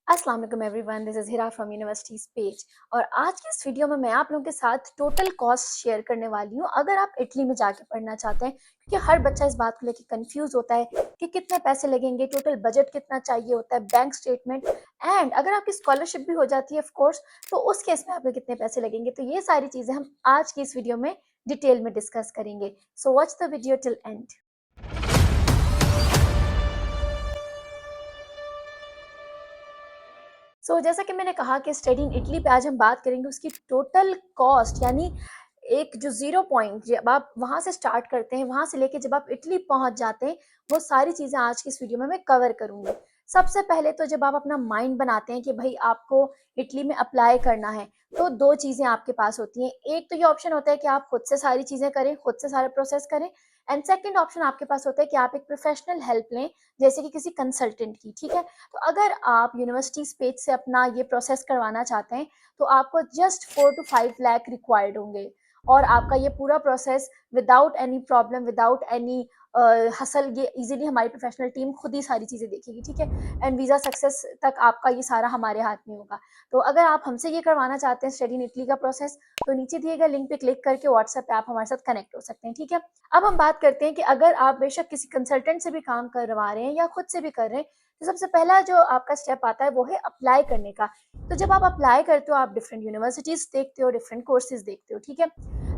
अस्सलाम वालेकुम everyone, this is Hira from universities page. और आज की इस वीडियो में मैं आप लोगों के साथ टोटल कॉस्ट शेयर करने वाली हूँ अगर आप इटली में जाके पढ़ना चाहते हैं, क्योंकि हर बच्चा इस बात को लेके कंफ्यूज होता है कि कितने पैसे लगेंगे, टोटल बजट कितना चाहिए होता है, बैंक स्टेटमेंट एंड अगर आपकी स्कॉलरशिप भी हो जाती है ऑफ कोर्स, तो उस केस में आपको कितने पैसे लगेंगे। तो ये सारी चीज़ें हम आज की इस वीडियो में डिटेल में डिस्कस करेंगे। So watch the video till and. जैसा कि मैंने कहा कि स्टडी इन इटली पे आज हम बात करेंगे उसकी टोटल कॉस्ट, यानी एक जो ज़ीरो पॉइंट जब आप वहाँ से स्टार्ट करते हैं, वहाँ से लेके जब आप इटली पहुँच जाते हैं, वो सारी चीज़ें आज की इस वीडियो में मैं कवर करूँगी। सबसे पहले तो जब आप अपना माइंड बनाते हैं कि भई आपको इटली में अप्लाई करना है, तो 2 चीज़ें आपके पास होती हैं। एक तो ये ऑप्शन होता है कि आप खुद से सारी चीज़ें करें, खुद से सारा प्रोसेस करें एंड सेकंड ऑप्शन आपके पास होता है कि आप एक प्रोफेशनल हेल्प लें, जैसे कि किसी कंसल्टेंट की, ठीक है? तो अगर आप यूनिवर्सिटीज़ पेज से अपना ये प्रोसेस करवाना चाहते हैं, तो आपको जस्ट 4 टू 5 लाख रिक्वायर्ड होंगे और आपका ये पूरा process without any problem, without any hustle, ये ईज़िली हमारी प्रोफेशनल टीम खुद ही सारी चीज़ें देखेगी, ठीक है? एंड वीज़ा सक्सेस तक आपका ये सारा हमारे हाथ में होगा। तो अगर आप हमसे ये करवाना चाहते हैं स्टडी इन इटली का प्रोसेस, तो नीचे दिए गए लिंक पे क्लिक करके व्हाट्सएप पे आप हमारे साथ कनेक्ट हो सकते हैं, ठीक है? अब हम बात करते हैं कि अगर आप बेशक किसी कंसल्टेंट से भी काम करवा रहे हैं या खुद से भी कर रहे हैं, तो सबसे पहला जो आपका स्टेप आता है वो है अप्लाई करने का। तो जब आप अप्लाई करते हो, आप डिफरेंट यूनिवर्सिटीज़ देखते हो, डिफरेंट कोर्सेज़ देखते हो, ठीक है?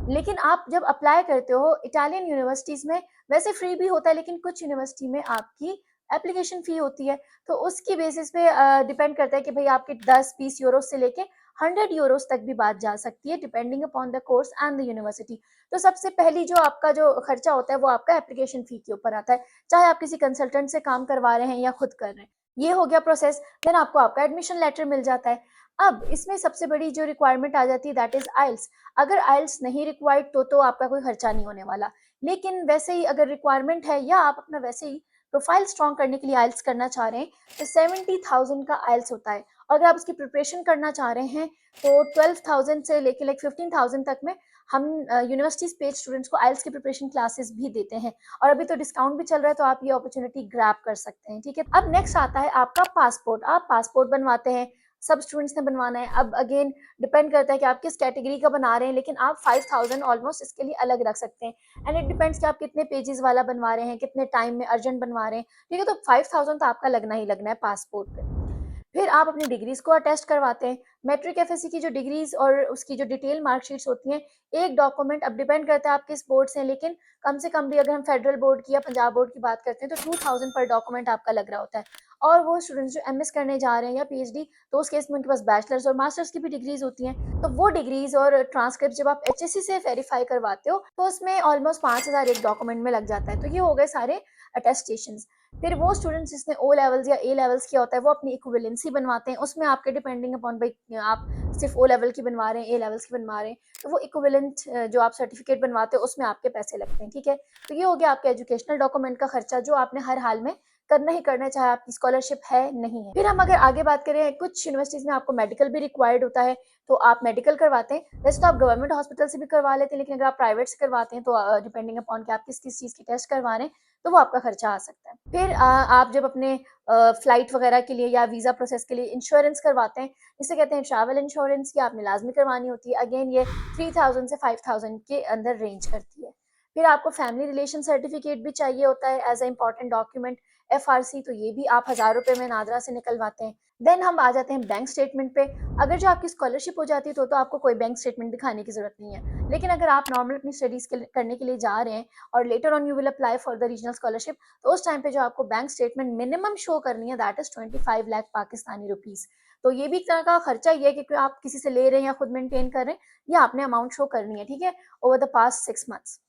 लेकिन आप जब अप्लाई करते हो इटालियन यूनिवर्सिटीज़ में, वैसे फ्री भी होता है, लेकिन कुछ यूनिवर्सिटी में आपकी एप्लीकेशन फ़ी होती है। तो उसकी बेसिस पे डिपेंड करता है कि भई आपके 10-20 यूरो से लेके 100 यूरोज़ तक भी बात जा सकती है, depending upon the course and the university. तो सबसे पहली जो आपका जो खर्चा होता है वो आपका एप्लीकेशन फ़ी के ऊपर आता है, चाहे आप किसी कंसल्टेंट से काम करवा रहे हैं या खुद कर रहे हैं। ये हो गया प्रोसेस, देन आपको आपका एडमिशन लेटर मिल जाता है। अब इसमें सबसे बड़ी जो रिक्वायरमेंट आ जाती है दैट इज़ आइल्स। अगर आइल्स नहीं रिक्वायर्ड तो आपका कोई खर्चा नहीं होने वाला। लेकिन वैसे ही अगर रिक्वायरमेंट है या आप अपना वैसे ही प्रोफाइल स्ट्रॉन्ग करने के लिए आइल्स करना चाह रहे हैं, तो 70,000 का आइल्स होता है। और अगर आप उसकी प्रिपरेशन करना चाह रहे हैं, तो 12,000 से लेके लाइक 15,000 तक में हम यूनिवर्सिटीज़ पेज स्टूडेंट्स को आइल्स की प्रिपरेशन क्लासेस भी देते हैं और अभी तो डिस्काउंट भी चल रहा है, तो आप ये अपॉर्चुनिटी ग्रैब कर सकते हैं, ठीक है? अब नेक्स्ट आता है आपका पासपोर्ट। आप पासपोर्ट बनवाते हैं, सब स्टूडेंट्स ने बनवाना है। अब अगेन डिपेंड करता है कि आप किस कैटेगरी का बना रहे हैं, लेकिन आप 5,000 ऑलमोस्ट इसके लिए अलग रख सकते हैं एंड इट डिपेंड्स कि आप कितने पेजेस वाला बनवा रहे हैं, कितने टाइम में अर्जेंट बनवा रहे हैं, ठीक है? तो 5,000 तो आपका लगना ही लगना है पासपोर्ट पे। फिर आप अपनी डिग्रीज़ को अटेस्ट करवाते हैं। मैट्रिक एफएससी की जो डिग्रीज़ और उसकी जो डिटेल मार्कशीट्स होती हैं, एक डॉक्यूमेंट, अब डिपेंड करता है आप किस बोर्ड से हैं, लेकिन कम से कम भी अगर हम फेडरल बोर्ड की या पंजाब बोर्ड की बात करते हैं, तो 2000 पर डॉक्यूमेंट आपका लग रहा होता है। और वो स्टूडेंट्स जो एमएस करने जा रहे हैं या पीएचडी, तो उस केस में उनके पास बैचलर्स और मास्टर्स की भी डिग्रीज़ होती हैं। तो वो डिग्रीज़ और ट्रांसक्रिप्ट जब आप एचएससी से वेरीफाई करवाते हो, तो उसमें ऑलमोस्ट 5,000 एक डॉक्यूमेंट में लग जाता है। तो ये हो गए सारे अटेस्टेशंस। फिर वो स्टूडेंट्स जिसने ओ लेवल्स या ए लेवल्स किया होता है, वो अपनी इक्विवेलेंसी बनवाते हैं। उसमें आपके डिपेंडिंग अपॉन भाई आप सिर्फ ओ लेवल की बनवा रहे हैं, ए लेवल्स की बनवा रहे हैं, तो वो इक्विवेलेंट जो आप सर्टिफिकेट बनवाते हो उसमें आपके पैसे लगते हैं, ठीक है? तो ये हो गया आपका एजुकेशनल डॉक्यूमेंट का खर्चा, जो आपने हर हाल में करना ही करना है, चाहे आपकी स्कॉलरशिप है नहीं है। फिर हम अगर आगे बात करें, कुछ यूनिवर्सिटीज़ में आपको मेडिकल भी रिक्वायर्ड होता है, तो आप मेडिकल करवाते हैं। वैसे तो आप गवर्नमेंट हॉस्पिटल से भी करवा लेते हैं, लेकिन अगर आप प्राइवेट से करवाते हैं, तो डिपेंडिंग अपॉन कि आप किस-किस चीज़ की टेस्ट करवा रहे हैं, तो वो आपका खर्चा आ सकता है। फिर आप जब अपने फ्लाइट वगैरह के लिए या वीज़ा प्रोसेस के लिए इंश्योरेंस करवाते हैं, जिसे कहते हैं ट्रैवल इंश्योरेंस, ये आपने लाज़मी करवानी होती है। अगेन ये 3000 से 5000 के अंदर रेंज करती है। फिर आपको फैमिली रिलेशन सर्टिफिकेट भी चाहिए होता है as a important document, FRC, तो ये भी आप हज़ार रुपए में नादरा से निकलवाते हैं। देन हम आ जाते हैं बैंक स्टेटमेंट पे। अगर जो आपकी स्कॉलरशिप हो जाती है, तो आपको कोई बैंक स्टेटमेंट दिखाने की ज़रूरत नहीं है। लेकिन अगर आप नॉर्मल अपनी स्टडीज़ करने के लिए जा रहे हैं और later on you will apply for the regional scholarship, तो उस टाइम पे जो आपको बैंक स्टेटमेंट मिनिमम शो करनी है that is 25 lakh Pakistani rupees. तो ये भी एक तरह का खर्चा ही है, क्योंकि आप किसी से ले रहे हैं या खुद मेंटेन कर रहे हैं, या आपने अमाउंट शो करनी है, ठीक है? Over the past 6 months.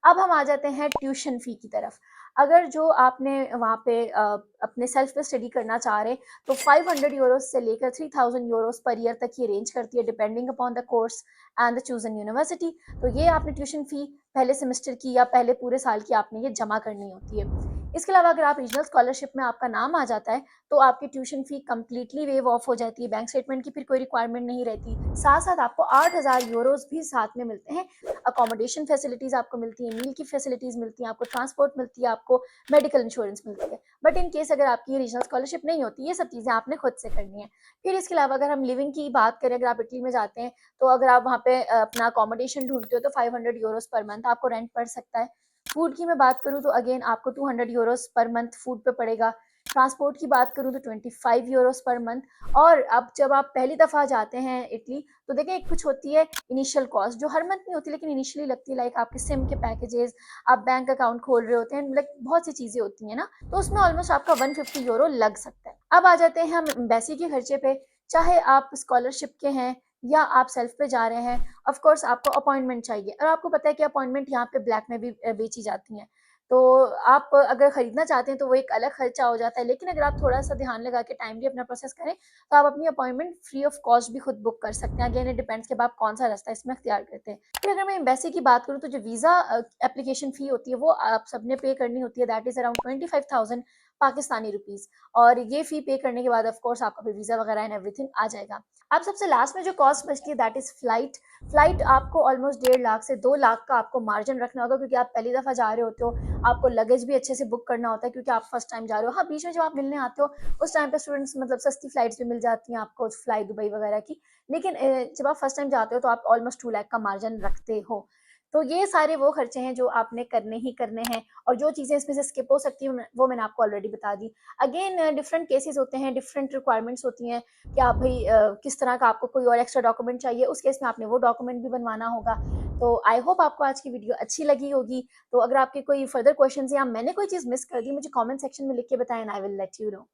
अब हम आ जाते हैं ट्यूशन फ़ी की तरफ। अगर जो आपने वहाँ पे अपने सेल्फ पे स्टडी करना चाह रहे हैं, तो 500 यूरोज़ से लेकर 3000 यूरोज़ पर ईयर तक ये रेंज करती है, depending upon the course and the chosen university. तो ये आपने ट्यूशन फ़ी पहले सेमेस्टर की या पहले पूरे साल की आपने ये जमा करनी होती है। इसके अलावा अगर आप रीजनल स्कॉलरशिप में आपका नाम आ जाता है, तो आपकी tuition fee completely wave of हो जाती है, बैंक स्टेटमेंट की फिर कोई रिक्वायरमेंट नहीं रहती। साथ-साथ आपको 8,000 यूरोज़ भी साथ में मिलते हैं, अकोमोडेशन फैसिलिटीज़ आपको मिलती हैं, मील की फैसिलिटीज़ मिलती हैं, आपको ट्रांसपोर्ट मिलती है, आपको मेडिकल इंश्योरेंस मिलती है। बट इन केस अगर आपकी रीजनल स्कॉलरशिप नहीं होती, ये सब चीज़ें आपने खुद से करनी है। फिर इसके अलावा अगर हम लिविंग की बात करें, अगर आप इटली में जाते हैं, तो अगर आप वहाँ पे अपना अकोमोडेशन ढूँढते हो तो 500 यूरोज़ पर मंथ आपको रेंट पड़ सकता है। फूड की मैं बात करूँ तो अगेन आपको 200 यूरोज़ पर मंथ फूड पे पड़ेगा। ट्रांसपोर्ट की बात करूँ तो 25 यूरोज़ पर मंथ। और अब जब आप पहली दफ़ा जाते हैं इटली, तो देखिए एक कुछ होती है इनिशियल कॉस्ट जो हर मंथ नहीं होती लेकिन इनिशियली लगती है, लाइक आपके सिम के पैकेजेस, आप बैंक अकाउंट खोल रहे होते हैं, लाइक बहुत सी चीज़ें होती हैं ना, तो उसमें ऑलमोस्ट आपका 150 यूरो लग सकता है। अब आ जाते हैं हम एम्बेसी के खर्चे पे, चाहे आप स्कॉलरशिप के हैं या आप सेल्फ पे जा रहे हैं, ऑफ कोर्स आपको अपॉइंटमेंट चाहिए और आपको पता है कि अपॉइंटमेंट यहाँ पे ब्लैक में भी बेची जाती हैं। तो आप अगर खरीदना चाहते हैं तो वो एक अलग खर्चा हो जाता है, लेकिन अगर आप थोड़ा-सा ध्यान लगा के टाइमली अपना प्रोसेस करें, तो आप अपनी अपॉइंटमेंट फ्री ऑफ कॉस्ट भी खुद बुक कर सकते हैं। अगेन इट डिपेंड्स कि अब आप कौन-सा रास्ता इसमें इख्तियार करते हैं। फिर अगर मैं एम्बेसी की बात करूँ तो जो वीज़ा एप्लीकेशन फ़ी होती है वो आप सबने पे करनी होती है, that is around 25,000 Pakistani rupees. और ये फ़ी पे करने के बाद ऑफ कोर्स आपका फिर वीज़ा वगैरह एंड एवरीथिंग आ जाएगा। अब सबसे लास्ट में जो कॉस्ट बचती है दैट इज़ फ्लाइट। फ्लाइट आपको ऑलमोस्ट 1.5 लाख से 2 लाख का आपको मार्जिन रखना होगा, क्योंकि आप पहली दफ़ा जा रहे होते हो, आपको लगेज भी अच्छे से बुक करना होता है क्योंकि आप फर्स्ट टाइम जा रहे हो। हाँ, बीच में जब आप मिलने आते हो उस टाइम पे स्टूडेंट्स मतलब सस्ती फ्लाइट्स भी मिल जाती हैं आपको, फ्लाई दुबई वगैरह की। लेकिन जब आप फर्स्ट टाइम जाते हो तो आप ऑलमोस्ट 2 लाख का मार्जिन रखते हो। तो ये सारे वो खर्चे हैं जो आपने करने ही करने हैं, और जो चीज़ें इसमें से स्किप हो सकती हैं वो मैंने आपको ऑलरेडी बता दी। अगेन डिफरेंट केसेस होते हैं, डिफरेंट रिक्वायरमेंट्स होती हैं कि आप भई किस तरह का आपको कोई और एक्स्ट्रा डॉक्यूमेंट चाहिए, उस केस में आपने वो डॉक्यूमेंट भी बनवाना होगा। तो आई होप आपको आज की वीडियो अच्छी लगी होगी। तो अगर आपके कोई फर्दर क्वेश्चंस या मैंने कोई चीज़ मिस कर दी, मुझे कमेंट सेक्शन में लिख के बताएँ and I will let you know.